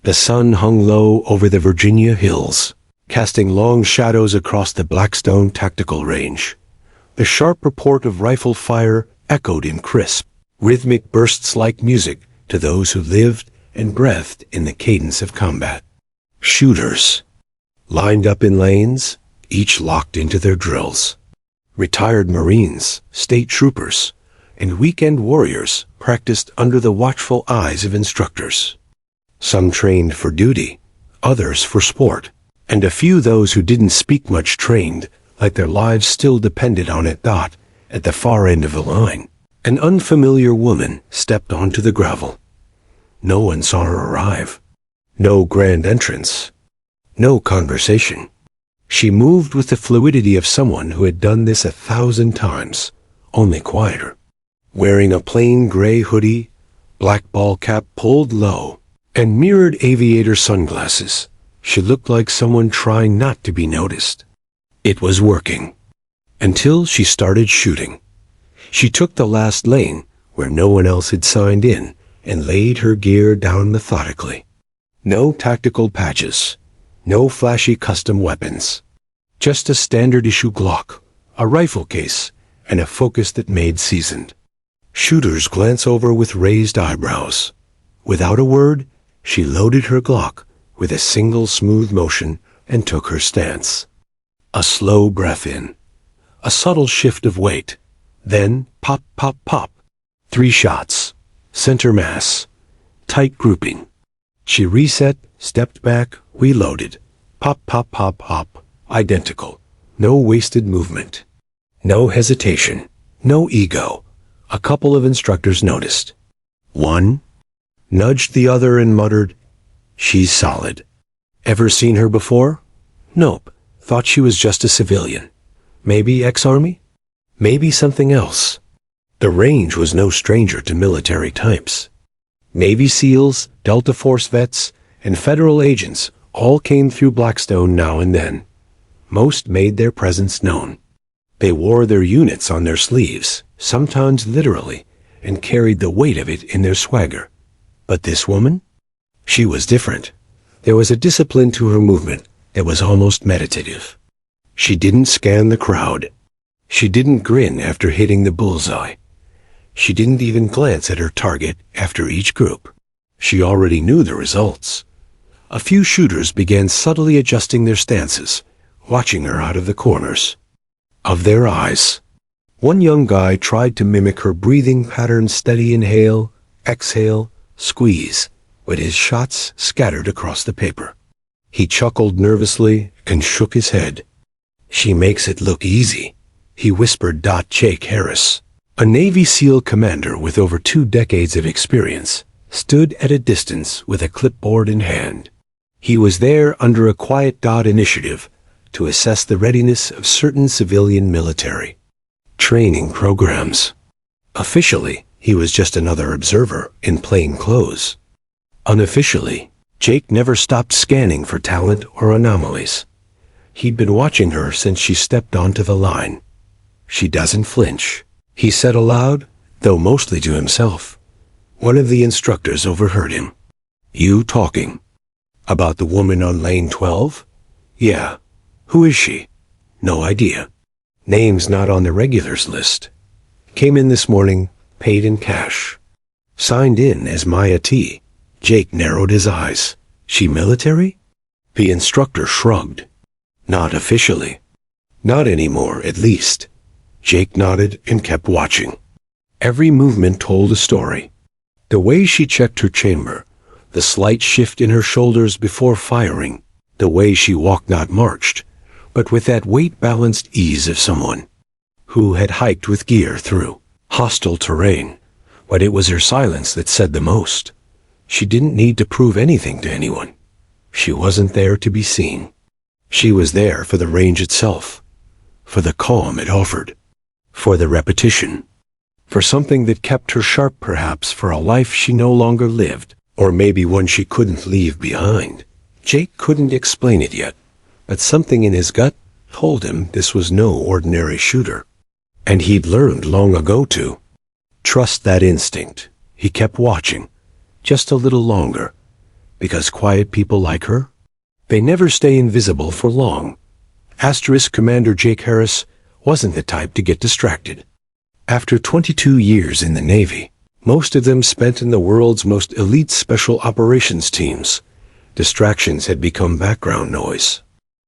The sun hung low over the Virginia hills, casting long shadows across the Blackstone tactical range. The sharp report of rifle fire echoed in crisp, rhythmic bursts like music to those who lived and breathed in the cadence of combat. Shooters, lined up in lanes, each locked into their drills. Retired Marines, state troopers, and weekend warriors practiced under the watchful eyes of instructors. Some trained for duty, others for sport, and a few those who didn't speak much trained like their lives still depended on it. At the far end of the line, an unfamiliar woman stepped onto the gravel. No one saw her arrive. No grand entrance. No conversation. She moved with the fluidity of someone who had done this 1,000 times, only quieter. Wearing a plain gray hoodie, black ball cap pulled low, and mirrored aviator sunglasses, she looked like someone trying not to be noticed. It was working. Until she started shooting. She took the last lane, where no one else had signed in, and laid her gear down methodically. No tactical patches. No flashy custom weapons. Just a standard-issue Glock, a rifle case, and a focus that made seasoned. Shooters glance over with raised eyebrows. Without a word, she loaded her Glock with a single smooth motion and took her stance. A slow breath in. A subtle shift of weight. Then, pop, pop, pop. 3 shots. Center mass. Tight grouping. She reset, stepped back, reloaded. Pop, pop, pop, pop. Identical. No wasted movement. No hesitation. No ego. A couple of instructors noticed. One nudged the other and muttered, "She's solid." Ever seen her before? Nope. Thought she was just a civilian. Maybe ex-Army? Maybe something else. The range was no stranger to military types. Navy SEALs, Delta Force vets, and federal agents all came through Blackstone now and then. Most made their presence known. They wore their units on their sleeves, sometimes literally, and carried the weight of it in their swagger. But this woman? She was different. There was a discipline to her movement that was almost meditative. She didn't scan the crowd. She didn't grin after hitting the bullseye. She didn't even glance at her target after each group. She already knew the results. A few shooters began subtly adjusting their stances, watching her out of the corners of their eyes. One young guy tried to mimic her breathing pattern: steady inhale, exhale, squeeze, but his shots scattered across the paper. He chuckled nervously and shook his head. "She makes it look easy," he whispered. Jake Harris, a Navy SEAL commander with over 2 decades of experience, stood at a distance with a clipboard in hand. He was there under a quiet initiative to assess the readiness of certain civilian military training programs. Officially, he was just another observer in plain clothes. Unofficially, Jake never stopped scanning for talent or anomalies. He'd been watching her since she stepped onto the line. "She doesn't flinch," he said aloud, though mostly to himself. One of the instructors overheard him. "You talking about the woman on lane 12? Yeah. Who is she?" "No idea. Name's not on the regulars list. Came in this morning, paid in cash. Signed in as Maya T." Jake narrowed his eyes. "She military?" The instructor shrugged. "Not officially. Not anymore, at least." Jake nodded and kept watching. Every movement told a story. The way she checked her chamber, the slight shift in her shoulders before firing, the way she walked, not marched, but with that weight-balanced ease of someone who had hiked with gear through hostile terrain. But it was her silence that said the most. She didn't need to prove anything to anyone. She wasn't there to be seen. She was there for the range itself, for the calm it offered, for the repetition, for something that kept her sharp, perhaps for a life she no longer lived, or maybe one she couldn't leave behind. Jake couldn't explain it yet, but something in his gut told him this was no ordinary shooter. And he'd learned long ago to trust that instinct. He kept watching, just a little longer, Because quiet people like her? They never stay invisible for long. Asterisk Commander Jake Harris wasn't the type to get distracted. After 22 years in the Navy, most of them spent in the world's most elite special operations teams, distractions had become background noise.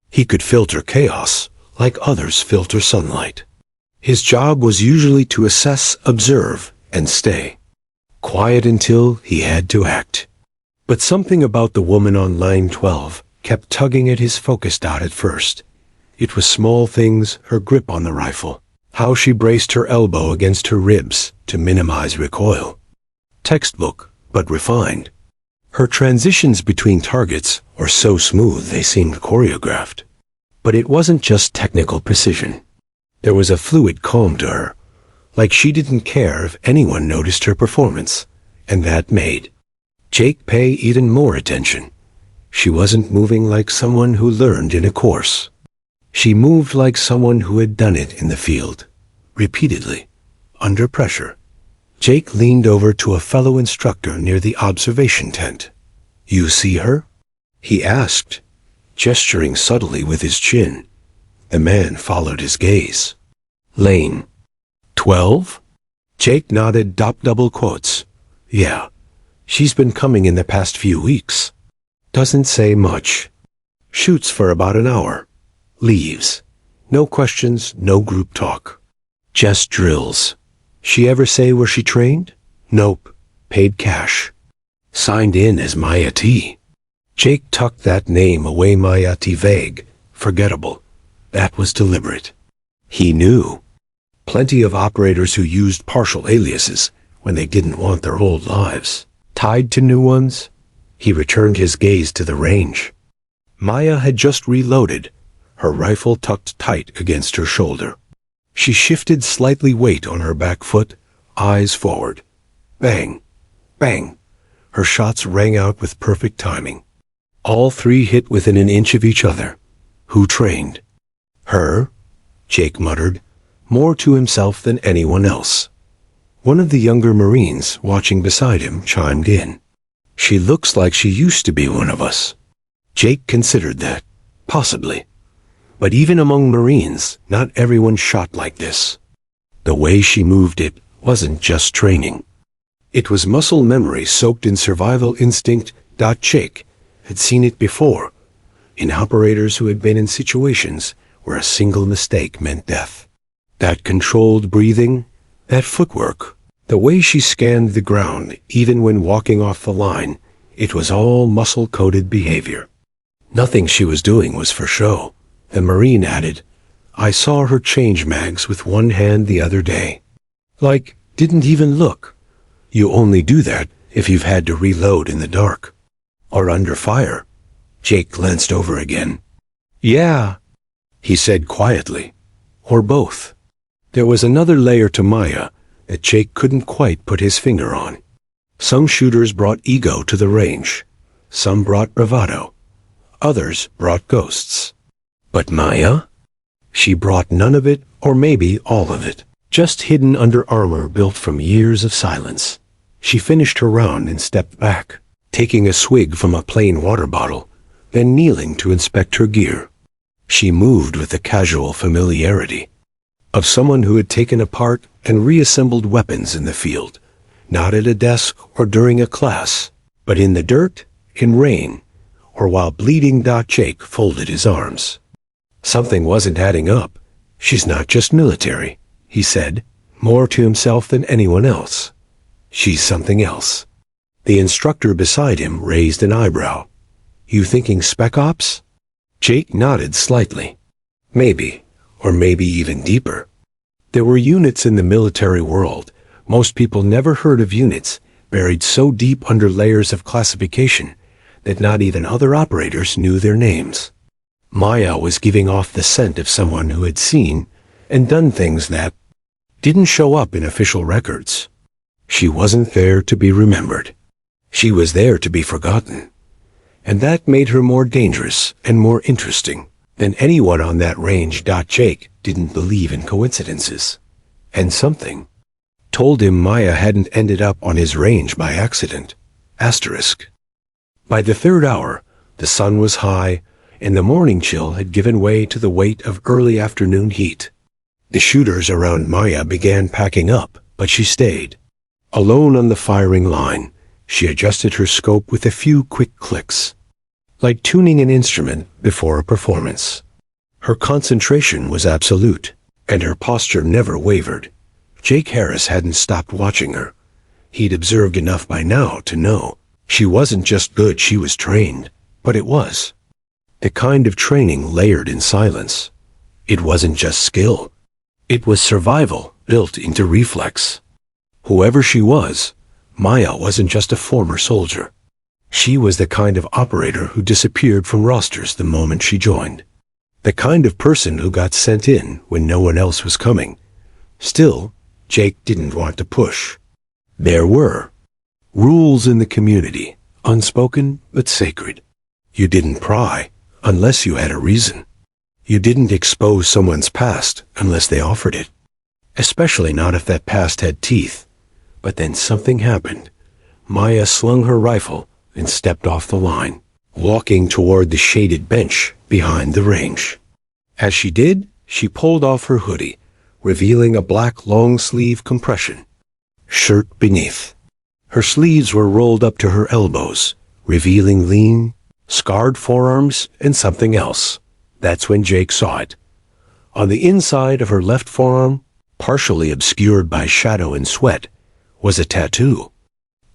He could filter chaos like others filter sunlight. His job was usually to assess, observe, and stay quiet until he had to act. But something about the woman on line 12 kept tugging at his focus dot at first. It was small things, her grip on the rifle, how she braced her elbow against her ribs to minimize recoil. Textbook, but refined. Her transitions between targets were so smooth they seemed choreographed. But it wasn't just technical precision. There was a fluid calm to her, like she didn't care if anyone noticed her performance, and that made Jake pay even more attention. She wasn't moving like someone who learned in a course. She moved like someone who had done it in the field, repeatedly, under pressure. Jake leaned over to a fellow instructor near the observation tent. "You see her?" he asked, gesturing subtly with his chin. The man followed his gaze. "Lane 12? Jake nodded, double quotes. "Yeah. She's been coming in the past few weeks. Doesn't say much. Shoots for about an hour. Leaves. No questions, no group talk. Just drills. She ever say where she trained? Nope. Paid cash. Signed in as Maya T." Jake tucked that name away. Maya T, vague, forgettable. That was deliberate. He knew. Plenty of operators who used partial aliases when they didn't want their old lives tied to new ones. He returned his gaze to the range. Maya had just reloaded, her rifle tucked tight against her shoulder. She shifted slightly, weight on her back foot, eyes forward. Bang, bang. Her shots rang out with perfect timing. All three hit within an inch of each other. Who trained? Her? Jake muttered, more to himself than anyone else. One of the younger Marines watching beside him chimed in. "She looks like she used to be one of us." Jake considered that. Possibly. But even among Marines, not everyone shot like this. The way she moved it wasn't just training. It was muscle memory soaked in survival instinct. Jake had seen it before, in operators who had been in situations where a single mistake meant death. That controlled breathing, that footwork, the way she scanned the ground even when walking off the line, it was all muscle-coded behavior. Nothing she was doing was for show. The Marine added, "I saw her change mags with one hand the other day. Like, didn't even look. You only do that if you've had to reload in the dark. Or under fire." Jake glanced over again. "Yeah," he said quietly. "Or both." There was another layer to Maya that Jake couldn't quite put his finger on. Some shooters brought ego to the range. Some brought bravado. Others brought ghosts. But Maya? She brought none of it, or maybe all of it, just hidden under armor built from years of silence. She finished her round and stepped back, taking a swig from a plain water bottle, then kneeling to inspect her gear. She moved with the casual familiarity of someone who had taken apart and reassembled weapons in the field, not at a desk or during a class, but in the dirt, in rain, or while bleeding. Jake folded his arms. Something wasn't adding up. "She's not just military," he said, more to himself than anyone else. "She's something else." The instructor beside him raised an eyebrow. "You thinking Spec Ops?" Jake nodded slightly. "Maybe. Or maybe even deeper." There were units in the military world. Most people never heard of units buried so deep under layers of classification that not even other operators knew their names. Maya was giving off the scent of someone who had seen and done things that didn't show up in official records. She wasn't there to be remembered. She was there to be forgotten. And that made her more dangerous and more interesting than anyone on that range. Jake didn't believe in coincidences. And something told him Maya hadn't ended up on his range by accident. Asterisk. By the third hour, the sun was high, and the morning chill had given way to the weight of early afternoon heat. The shooters around Maya began packing up, but she stayed. Alone on the firing line, she adjusted her scope with a few quick clicks, like tuning an instrument before a performance. Her concentration was absolute, and her posture never wavered. Jake Harris hadn't stopped watching her. He'd observed enough by now to know she wasn't just good, she was trained. But it was the kind of training layered in silence. It wasn't just skill. It was survival built into reflex. Whoever she was, Maya wasn't just a former soldier. She was the kind of operator who disappeared from rosters the moment she joined. The kind of person who got sent in when no one else was coming. Still, Jake didn't want to push. There were rules in the community, unspoken but sacred. You didn't pry unless you had a reason. You didn't expose someone's past unless they offered it. Especially not if that past had teeth. But then something happened. Maya slung her rifle and stepped off the line, walking toward the shaded bench behind the range. As she did, she pulled off her hoodie, revealing a black long-sleeve compression shirt beneath. Her sleeves were rolled up to her elbows, revealing lean, scarred forearms and something else. That's when Jake saw it. On the inside of her left forearm, partially obscured by shadow and sweat, was a tattoo.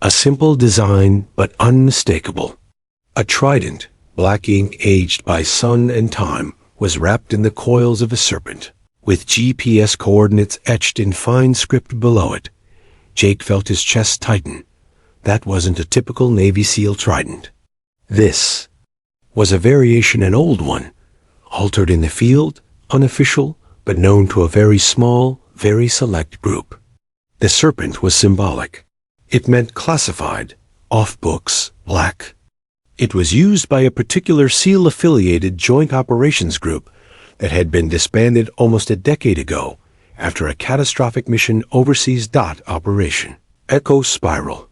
A simple design, but unmistakable. A trident, black ink aged by sun and time, was wrapped in the coils of a serpent, with GPS coordinates etched in fine script below it. Jake felt his chest tighten. That wasn't a typical Navy SEAL trident. This was a variation, an old one, altered in the field, unofficial, but known to a very small, very select group. The serpent was symbolic. It meant classified, off books, black. It was used by a particular SEAL-affiliated joint operations group that had been disbanded almost a decade ago after a catastrophic mission overseas. Operation Echo Spiral.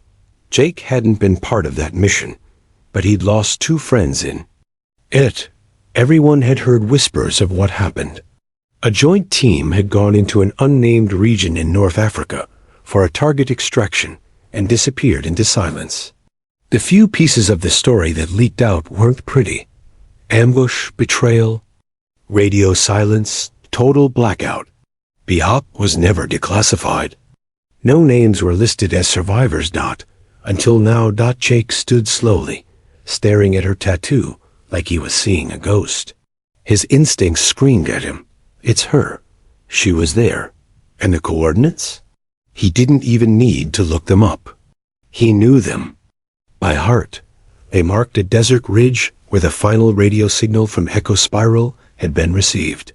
Jake hadn't been part of that mission, but he'd lost 2 friends in it. Everyone had heard whispers of what happened. A joint team had gone into an unnamed region in North Africa for a target extraction and disappeared into silence. The few pieces of the story that leaked out weren't pretty. Ambush, betrayal, radio silence, total blackout. BIAP was never declassified. No names were listed as survivors. Until now. Jake stood slowly, staring at her tattoo like he was seeing a ghost. His instincts screamed at him. It's her. She was there. And the coordinates? He didn't even need to look them up. He knew them by heart. They marked a desert ridge where the final radio signal from Echo Spiral had been received.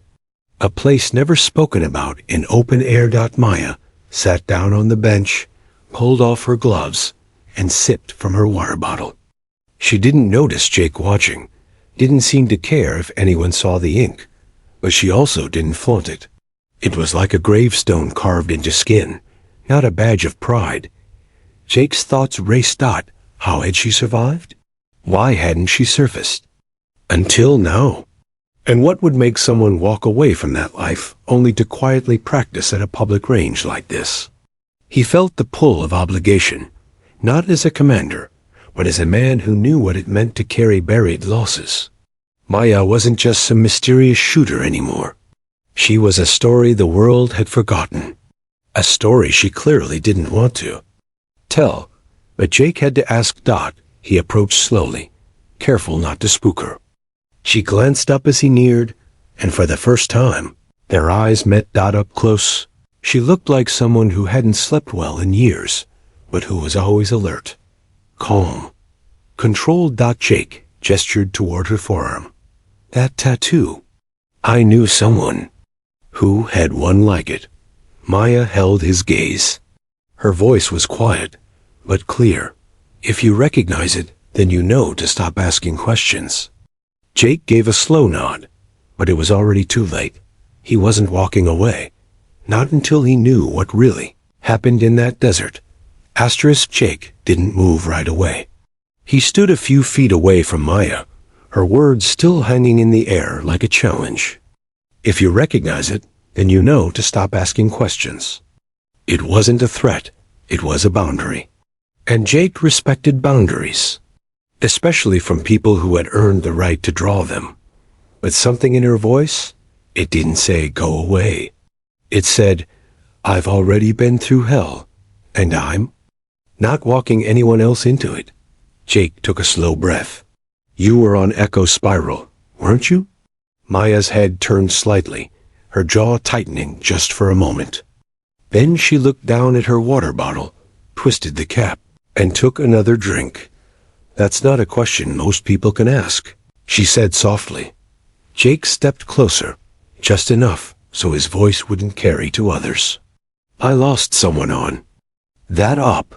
A place never spoken about in open air. Maya sat down on the bench, pulled off her gloves, and sipped from her water bottle. She didn't notice Jake watching, didn't seem to care if anyone saw the ink, but she also didn't flaunt it. It was like a gravestone carved into skin, not a badge of pride. Jake's thoughts raced. How had she survived? Why hadn't she surfaced? Until now. And what would make someone walk away from that life only to quietly practice at a public range like this? He felt the pull of obligation, not as a commander, but as a man who knew what it meant to carry buried losses. Maya wasn't just some mysterious shooter anymore. She was a story the world had forgotten. A story she clearly didn't want to tell, but Jake had to ask. He approached slowly, careful not to spook her. She glanced up as he neared, and for the first time, their eyes met. Up close, she looked like someone who hadn't slept well in years, but who was always alert, calm, controlled. Jake gestured toward her forearm. That tattoo. I knew someone who had one like it. Maya held his gaze. Her voice was quiet, but clear. If you recognize it, then you know to stop asking questions. Jake gave a slow nod, but it was already too late. He wasn't walking away. Not until he knew what really happened in that desert. Jake didn't move right away. He stood a few feet away from Maya, her words still hanging in the air like a challenge. If you recognize it, then you know to stop asking questions. It wasn't a threat, it was a boundary. And Jake respected boundaries, especially from people who had earned the right to draw them. But something in her voice, it didn't say go away. It said, I've already been through hell, and I'm not walking anyone else into it. Jake took a slow breath. You were on Echo Spiral, weren't you? Maya's head turned slightly, her jaw tightening just for a moment. Then she looked down at her water bottle, twisted the cap, and took another drink. That's not a question most people can ask, she said softly. Jake stepped closer, just enough so his voice wouldn't carry to others. I lost someone on that op.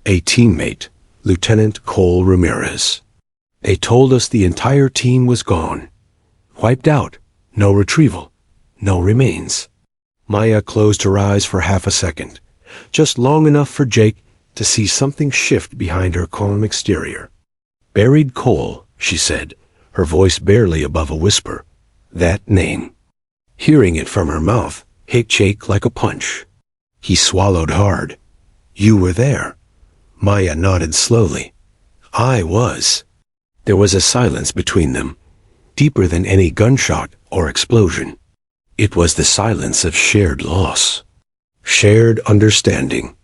A teammate, Lieutenant Cole Ramirez. They told us the entire team was gone. Wiped out, no retrieval, no remains. Maya closed her eyes for half a second, just long enough for Jake to see something shift behind her calm exterior. Buried Cole, she said, her voice barely above a whisper. That name. Hearing it from her mouth hit Jake like a punch. He swallowed hard. You were there. Maya nodded slowly. I was. There was a silence between them, deeper than any gunshot or explosion. It was the silence of shared loss, shared understanding,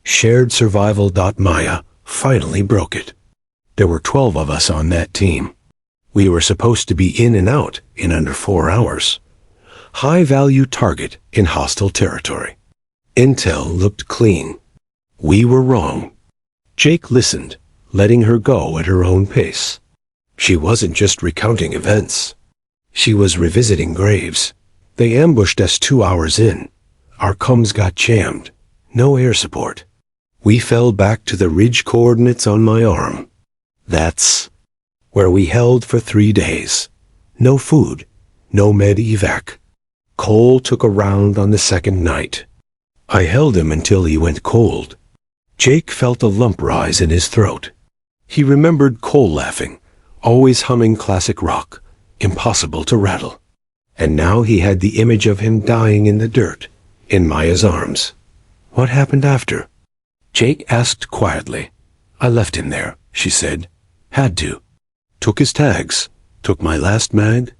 shared survival. Maya finally broke it. There were 12 of us on that team. We were supposed to be in and out in under 4 hours. High-value target in hostile territory. Intel looked clean. We were wrong. Jake listened, letting her go at her own pace. She wasn't just recounting events. She was revisiting graves. They ambushed us 2 hours in. Our comms got jammed. No air support. We fell back to the ridge coordinates on my arm. That's where we held for 3 days. No food, no med evac. Cole took a round on the second night. I held him until he went cold. Jake felt a lump rise in his throat. He remembered Cole laughing, always humming classic rock, impossible to rattle. And now he had the image of him dying in the dirt, in Maya's arms. What happened after? Jake asked quietly. I left him there, she said. Had to. Took his tags, took my last mag.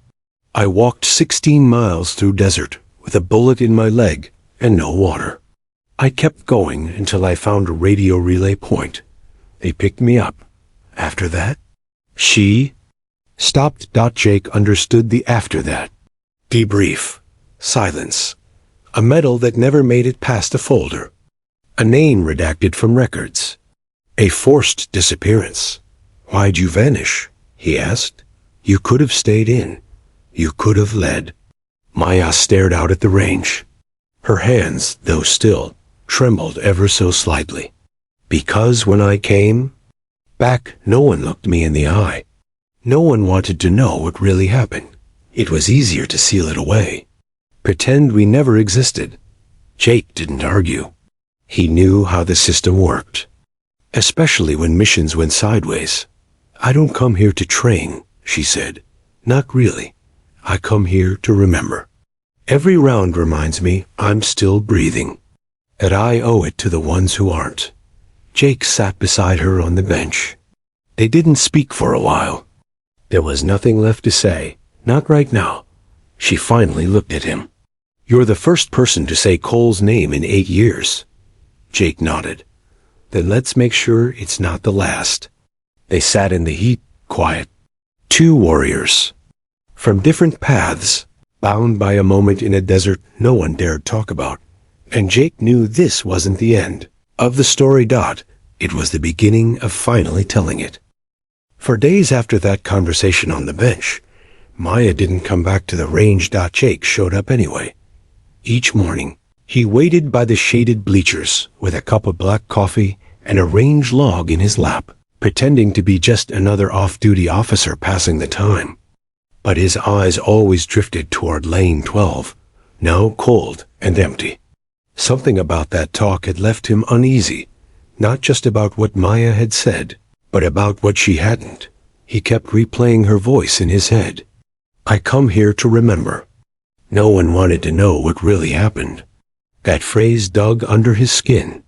I walked 16 miles through desert with a bullet in my leg and no water. I kept going until I found a radio relay point. They picked me up. After that, she stopped. Jake understood the after that. Debrief. Silence. A medal that never made it past a folder. A name redacted from records. A forced disappearance. Why'd you vanish? He asked. You could have stayed in. You could have led. Maya stared out at the range. Her hands, though still, trembled ever so slightly. Because when I came back, no one looked me in the eye. No one wanted to know what really happened. It was easier to seal it away. Pretend we never existed. Jake didn't argue. He knew how the system worked. Especially when missions went sideways. I don't come here to train, she said. Not really. I come here to remember. Every round reminds me I'm still breathing. That I owe it to the ones who aren't. Jake sat beside her on the bench. They didn't speak for a while. There was nothing left to say. Not right now. She finally looked at him. You're the first person to say Cole's name in 8 years. Jake nodded. Then let's make sure it's not the last. They sat in the heat, quiet. 2 warriors. From different paths, bound by a moment in a desert no one dared talk about. And Jake knew this wasn't the end of the story. It was the beginning of finally telling it. For days after that conversation on the bench, Maya didn't come back to the range. Jake showed up anyway. Each morning, he waited by the shaded bleachers with a cup of black coffee and a range log in his lap, pretending to be just another off-duty officer passing the time. But his eyes always drifted toward Lane 12, now cold and empty. Something about that talk had left him uneasy, not just about what Maya had said, But about what she hadn't, he kept replaying her voice in his head. I come here to remember. No one wanted to know what really happened. That phrase dug under his skin.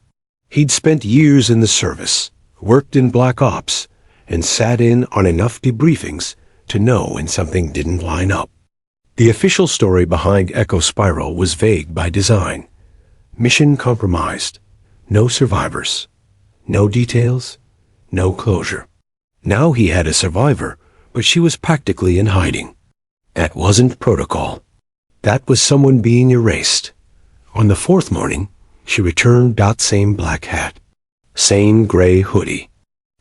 He'd spent years in the service, worked in black ops, and sat in on enough debriefings to know when something didn't line up. The official story behind Echo Spiral was vague by design. Mission compromised. No survivors. No details. No closure. Now he had a survivor, but she was practically in hiding. That wasn't protocol. That was someone being erased. On the fourth morning, she returned that same black hat. Same gray hoodie.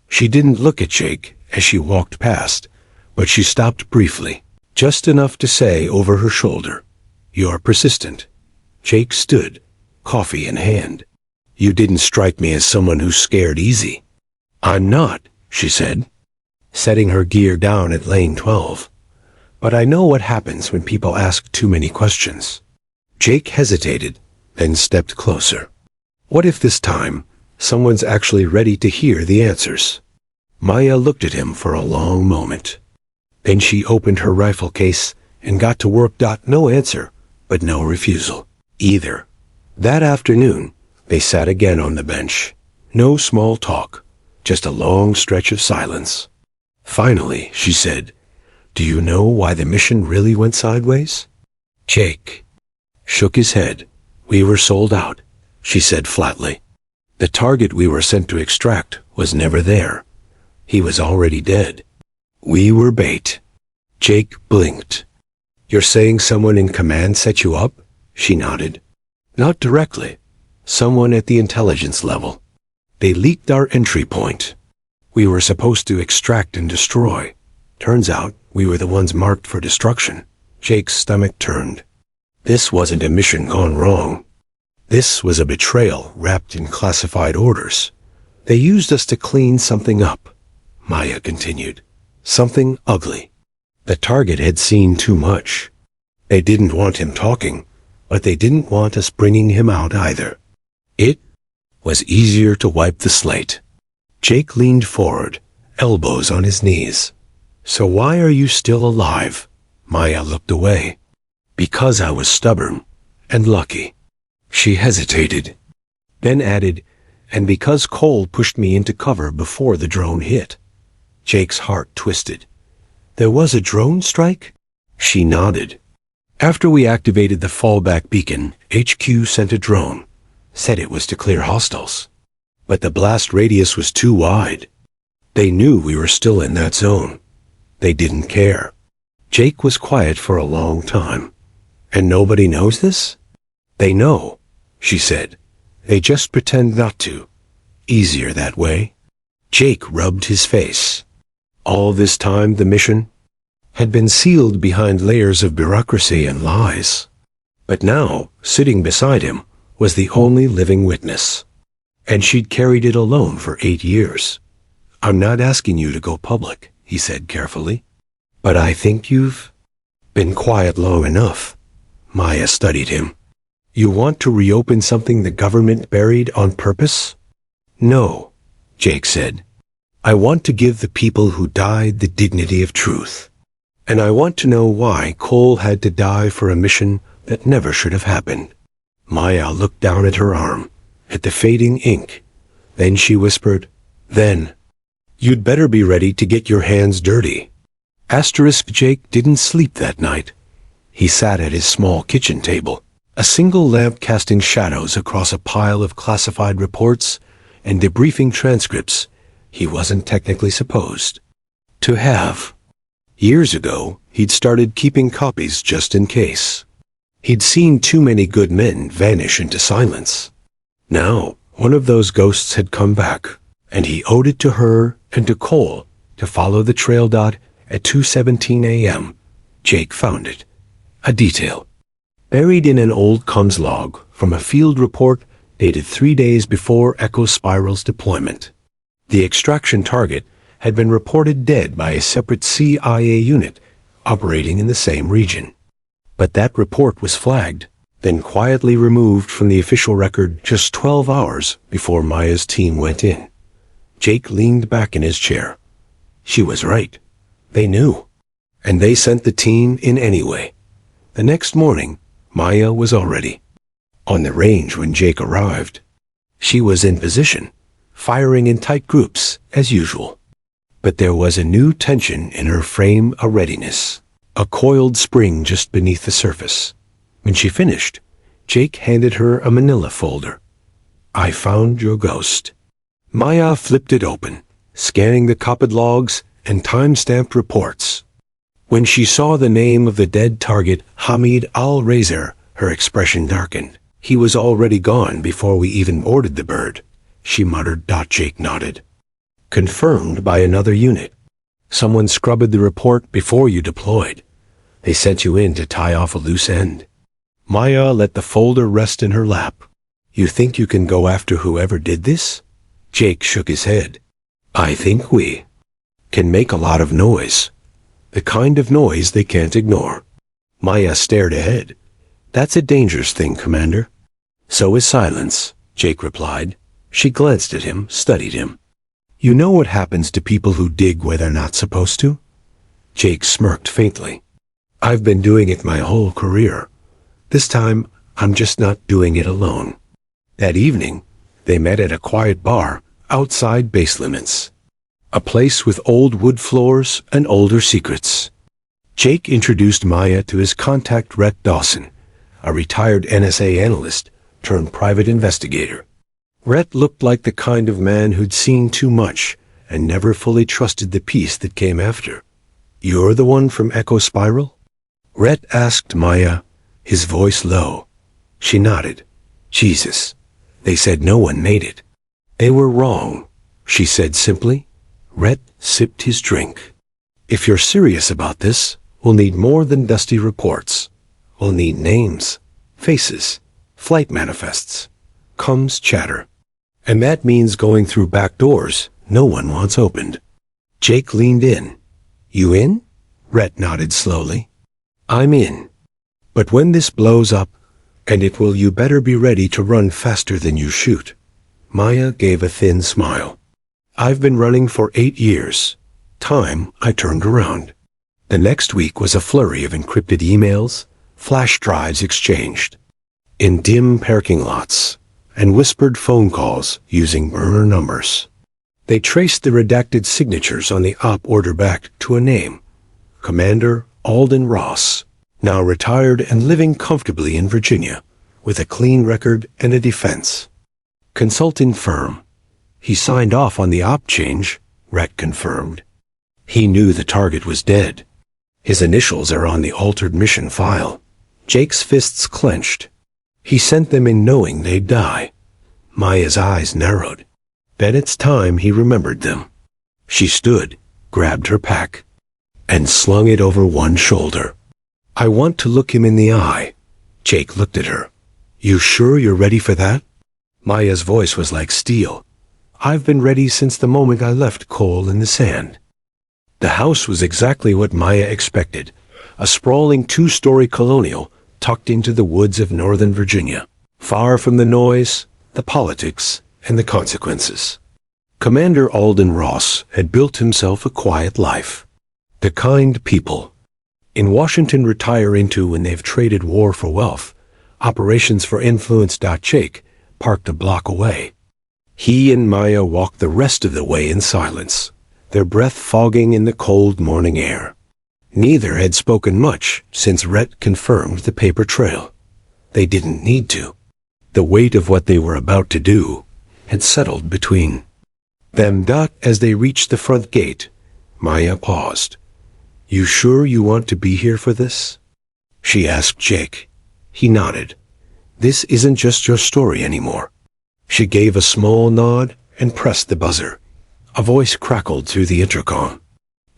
She didn't look at Jake as she walked past, but she stopped briefly, just enough to say over her shoulder, "You're persistent." Jake stood, coffee in hand. "You didn't strike me as someone who's scared easy." "I'm not," she said, setting her gear down at lane 12. "But I know what happens when people ask too many questions." Jake hesitated, then stepped closer. What if this time, someone's actually ready to hear the answers? Maya looked at him for a long moment. Then she opened her rifle case and got to work. No answer, but no refusal, either. That afternoon, they sat again on the bench. No small talk, just a long stretch of silence. Finally, she said, "Do you know why the mission really went sideways?" Jake shook his head. "We were sold out," she said flatly. "The target we were sent to extract was never there. He was already dead. We were bait." Jake blinked. "You're saying someone in command set you up?" She nodded. "Not directly. Someone at the intelligence level. They leaked our entry point. We were supposed to extract and destroy. Turns out we were the ones marked for destruction." Jake's stomach turned. This wasn't a mission gone wrong. This was a betrayal wrapped in classified orders. "They used us to clean something up," Maya continued. "Something ugly. The target had seen too much. They didn't want him talking, but they didn't want us bringing him out either. It was easier to wipe the slate." Jake leaned forward, elbows on his knees. "So why are you still alive?" Maya looked away. "Because I was stubborn and lucky." She hesitated, then added, "And because Cole pushed me into cover before the drone hit." Jake's heart twisted. "There was a drone strike?" She nodded. "After we activated the fallback beacon, HQ sent a drone. Said it was to clear hostiles. But the blast radius was too wide. They knew we were still in that zone. They didn't care." Jake was quiet for a long time. "And nobody knows this?" "They know," she said. "They just pretend not to. Easier that way." Jake rubbed his face. All this time the mission had been sealed behind layers of bureaucracy and lies. But now, sitting beside him, was the only living witness. And she'd carried it alone for 8 years. "I'm not asking you to go public," he said carefully. "But I think you've been quiet long enough." Maya studied him. "You want to reopen something the government buried on purpose?" "No," Jake said. "I want to give the people who died the dignity of truth. And I want to know why Cole had to die for a mission that never should have happened." Maya looked down at her arm, at the fading ink. Then she whispered, "Then, you'd better be ready to get your hands dirty." Jake didn't sleep that night. He sat at his small kitchen table, a single lamp casting shadows across a pile of classified reports and debriefing transcripts he wasn't technically supposed to have. Years ago, he'd started keeping copies just in case. He'd seen too many good men vanish into silence. Now, one of those ghosts had come back, and he owed it to her and to Cole to follow the trail. At 2:17 a.m., Jake found it. A detail. Buried in an old comms log from a field report dated 3 days before Echo Spiral's deployment. The extraction target had been reported dead by a separate CIA unit operating in the same region. But that report was flagged, then quietly removed from the official record just 12 hours before Maya's team went in. Jake leaned back in his chair. She was right. They knew. And they sent the team in anyway. The next morning, Maya was already on the range when Jake arrived. She was in position, firing in tight groups, as usual. But there was a new tension in her frame, a readiness, a coiled spring just beneath the surface. When she finished, Jake handed her a manila folder. I found your ghost. Maya flipped it open, scanning the copied logs and time-stamped reports. When she saw the name of the dead target, Hamid al-Razer, her expression darkened. He was already gone before we even boarded the bird, she muttered. Jake nodded. Confirmed by another unit. Someone scrubbed the report before you deployed. They sent you in to tie off a loose end. Maya let the folder rest in her lap. You think you can go after whoever did this? Jake shook his head. I think we can make a lot of noise. The kind of noise they can't ignore. Maya stared ahead. That's a dangerous thing, Commander. So is silence, Jake replied. She glanced at him, studied him. You know what happens to people who dig where they're not supposed to? Jake smirked faintly. I've been doing it my whole career. This time, I'm just not doing it alone. That evening, they met at a quiet bar outside base limits. A place with old wood floors and older secrets. Jake introduced Maya to his contact Rhett Dawson, a retired NSA analyst turned private investigator. Rhett looked like the kind of man who'd seen too much and never fully trusted the piece that came after. You're the one from Echo Spiral? Rhett asked Maya, his voice low. She nodded. Jesus, they said no one made it. They were wrong, she said simply. Rhett sipped his drink. If you're serious about this, we'll need more than dusty reports. We'll need names, faces, flight manifests, comms chatter. And that means going through back doors no one wants opened. Jake leaned in. You in? Rhett nodded slowly. I'm in. But when this blows up, and it will, you better be ready to run faster than you shoot. Maya gave a thin smile. I've been running for 8 years. Time I turned around. The next week was a flurry of encrypted emails, flash drives exchanged, in dim parking lots, and whispered phone calls using burner numbers. They traced the redacted signatures on the op order back to a name, Commander Alden Ross, now retired and living comfortably in Virginia, with a clean record and a defense consulting firm. He signed off on the op change, Rhett confirmed. He knew the target was dead. His initials are on the altered mission file. Jake's fists clenched. He sent them in knowing they'd die. Maya's eyes narrowed. Then it's time he remembered them. She stood, grabbed her pack, and slung it over one shoulder. I want to look him in the eye. Jake looked at her. You sure you're ready for that? Maya's voice was like steel. I've been ready since the moment I left coal in the sand. The house was exactly what Maya expected, a sprawling 2-story colonial tucked into the woods of northern Virginia, far from the noise, the politics, and the consequences. Commander Alden Ross had built himself a quiet life. The kind people in Washington retire into when they've traded war for wealth, operations for influence. Jake parked a block away. He and Maya walked the rest of the way in silence, their breath fogging in the cold morning air. Neither had spoken much since Rhett confirmed the paper trail. They didn't need to. The weight of what they were about to do had settled between them. As they reached the front gate, Maya paused. You sure you want to be here for this? She asked Jake. He nodded. This isn't just your story anymore. She gave a small nod and pressed the buzzer. A voice crackled through the intercom.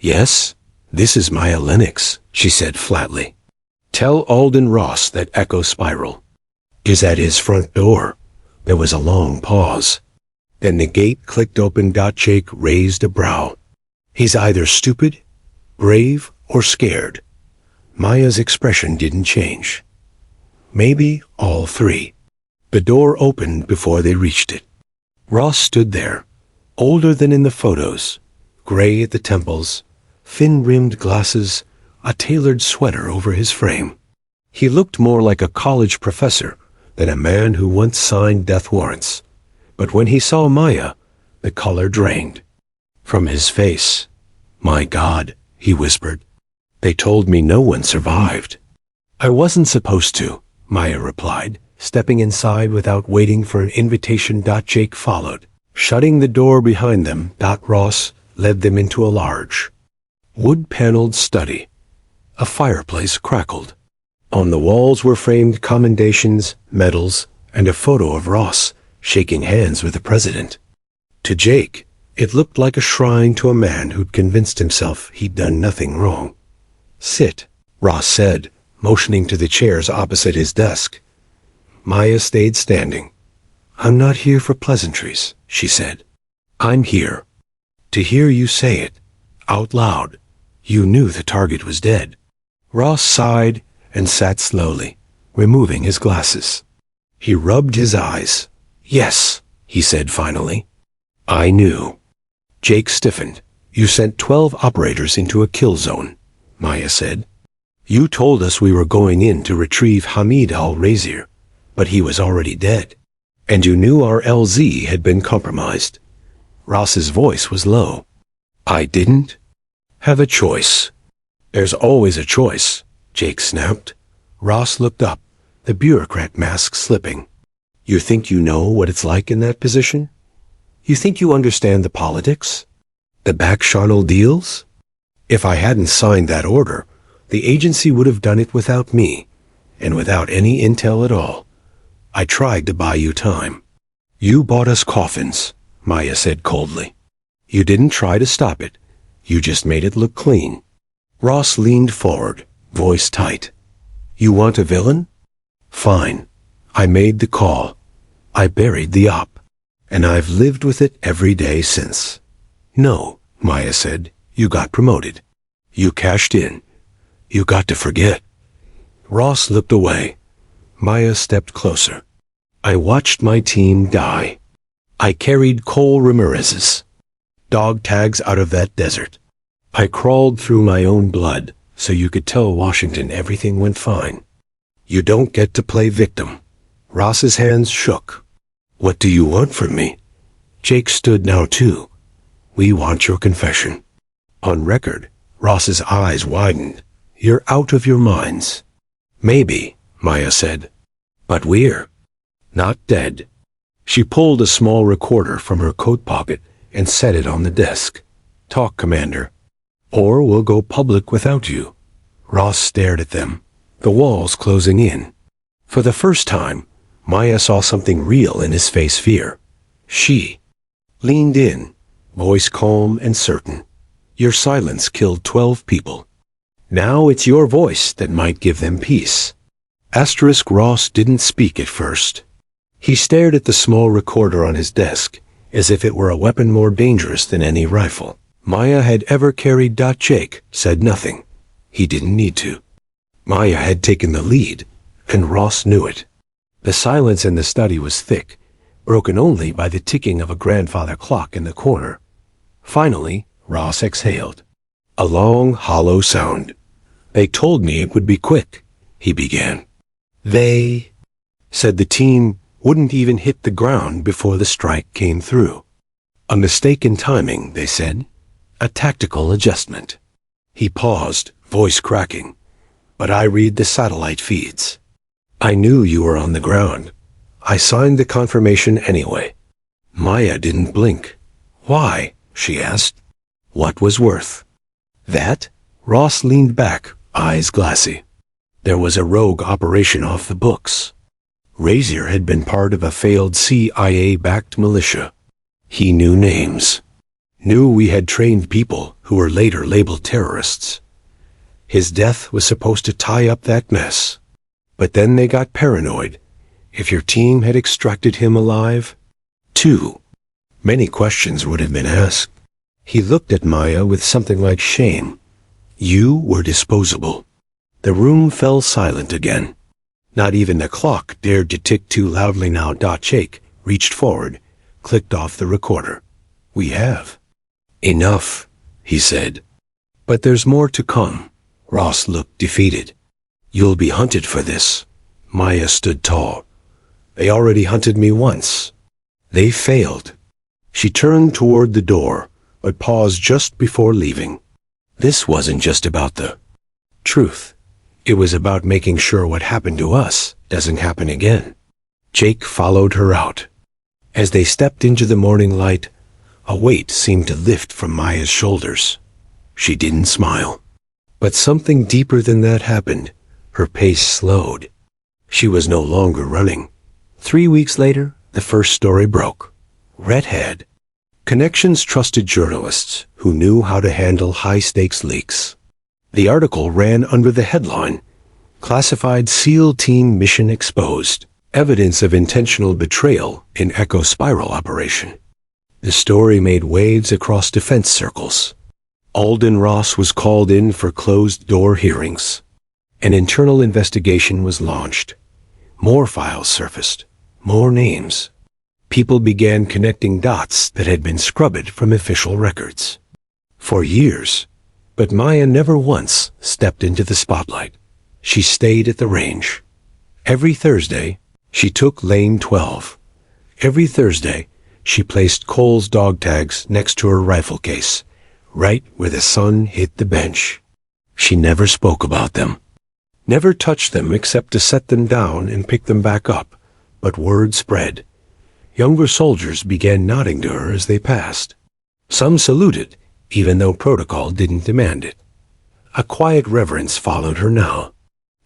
Yes, this is Maya Lennox, she said flatly. Tell Alden Ross that Echo Spiral is at his front door. There was a long pause. Then the gate clicked open. Jake raised a brow. He's either stupid, brave, or scared. Maya's expression didn't change. Maybe all three. The door opened before they reached it. Ross stood there, older than in the photos, gray at the temples, thin-rimmed glasses, a tailored sweater over his frame. He looked more like a college professor than a man who once signed death warrants. But when he saw Maya, the color drained from his face. "My God," he whispered. "They told me no one survived." "I wasn't supposed to," Maya replied, stepping inside without waiting for an invitation. Jake followed. Shutting the door behind them, Ross led them into a large, wood-paneled study. A fireplace crackled. On the walls were framed commendations, medals, and a photo of Ross shaking hands with the president. To Jake, it looked like a shrine to a man who'd convinced himself he'd done nothing wrong. "Sit," Ross said, motioning to the chairs opposite his desk. Maya stayed standing. "I'm not here for pleasantries," she said. "I'm here to hear you say it, out loud. You knew the target was dead." Ross sighed and sat slowly, removing his glasses. He rubbed his eyes. "Yes," he said finally. "I knew." Jake stiffened. "You sent 12 operators into a kill zone," Maya said. "You told us we were going in to retrieve Hamid al-Razir, but he was already dead. And you knew our LZ had been compromised." Ross's voice was low. "I didn't have a choice." "There's always a choice," Jake snapped. Ross looked up, the bureaucrat mask slipping. "You think you know what it's like in that position? You think you understand the politics? The back-channel deals? If I hadn't signed that order, the agency would have done it without me, and without any intel at all. I tried to buy you time." "You bought us coffins," Maya said coldly. "You didn't try to stop it. You just made it look clean." Ross leaned forward, voice tight. "You want a villain? Fine. I made the call. I buried the op. And I've lived with it every day since." "No," Maya said. "You got promoted. You cashed in. You got to forget." Ross looked away. Maya stepped closer. "I watched my team die. I carried Cole Ramirez's dog tags out of that desert. I crawled through my own blood so you could tell Washington everything went fine. You don't get to play victim." Ross's hands shook. "What do you want from me?" Jake stood now too. "We want your confession." On record, Ross's eyes widened. "You're out of your minds." "Maybe," Maya said. "But we're not dead." She pulled a small recorder from her coat pocket and set it on the desk. "Talk, Commander, or we'll go public without you." Ross stared at them, the walls closing in. For the first time, Maya saw something real in his face: fear. She leaned in, voice calm and certain. "Your silence killed 12 people. Now it's your voice that might give them peace." Ross didn't speak at first. He stared at the small recorder on his desk, as if it were a weapon more dangerous than any rifle Maya had ever carried. Jake said nothing. He didn't need to. Maya had taken the lead, and Ross knew it. The silence in the study was thick, broken only by the ticking of a grandfather clock in the corner. Finally, Ross exhaled. A long, hollow sound. "They told me it would be quick," he began. "They said the team wouldn't even hit the ground before the strike came through. A mistake in timing, they said. A tactical adjustment." He paused, voice cracking. "But I read the satellite feeds. I knew you were on the ground. I signed the confirmation anyway." Maya didn't blink. "Why?" she asked. "What was worth that?" Ross leaned back, eyes glassy. There was a rogue operation off the books. Razir had been part of a failed CIA-backed militia. He knew names. Knew we had trained people who were later labeled terrorists. His death was supposed to tie up that mess. But then they got paranoid. If your team had extracted him alive, too many questions would have been asked. He looked at Maya with something like shame. "You were disposable." The room fell silent again. Not even the clock dared to tick too loudly now. Jake reached forward, clicked off the recorder. We have. Enough, he said. But there's more to come. Ross looked defeated. You'll be hunted for this. Maya stood tall. They already hunted me once. They failed. She turned toward the door, but paused just before leaving. This wasn't just about the truth. It was about making sure what happened to us doesn't happen again. Jake followed her out. As they stepped into the morning light, a weight seemed to lift from Maya's shoulders. She didn't smile. But something deeper than that happened. Her pace slowed. She was no longer running. 3 weeks later, the first story broke. Redhead. Connections trusted journalists who knew how to handle high-stakes leaks. The article ran under the headline, Classified SEAL Team Mission Exposed. Evidence of intentional betrayal in Echo Spiral operation. The story made waves across defense circles. Alden Ross was called in for closed-door hearings. An internal investigation was launched. More files surfaced. More names. People began connecting dots that had been scrubbed from official records. For years. But Maya never once stepped into the spotlight. She stayed at the range. Every Thursday, she took lane 12. Every Thursday, she placed Cole's dog tags next to her rifle case, right where the sun hit the bench. She never spoke about them. Never touched them except to set them down and pick them back up, but word spread. Younger soldiers began nodding to her as they passed. Some saluted, even though protocol didn't demand it. A quiet reverence followed her now.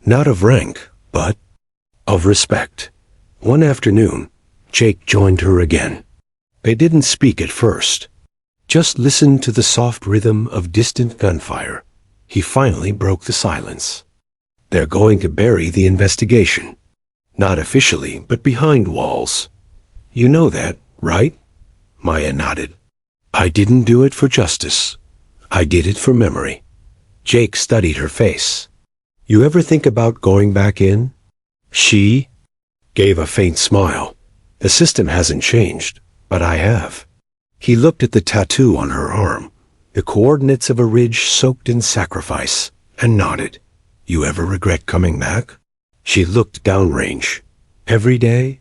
Not of rank, but of respect. One afternoon, Jake joined her again. They didn't speak at first. Just listened to the soft rhythm of distant gunfire. He finally broke the silence. They're going to bury the investigation. Not officially, but behind walls. You know that, right? Maya nodded. I didn't do it for justice. I did it for memory. Jake studied her face. You ever think about going back in? She gave a faint smile. The system hasn't changed, but I have. He looked at the tattoo on her arm, the coordinates of a ridge soaked in sacrifice, and nodded. You ever regret coming back? She looked downrange. Every day,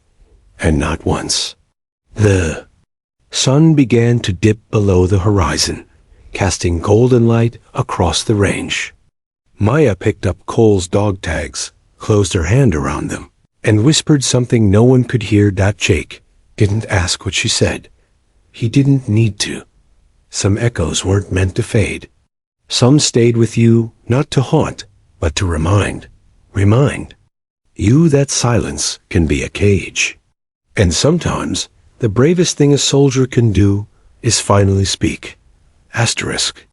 and not once. The sun began to dip below the horizon, casting golden light across the range. Maya picked up Cole's dog tags, closed her hand around them, and whispered something no one could hear. Jake didn't ask what she said. He didn't need to. Some echoes weren't meant to fade. Some stayed with you, not to haunt, but to remind. Remind you that silence can be a cage. And sometimes, the bravest thing a soldier can do is finally speak. Asterisk.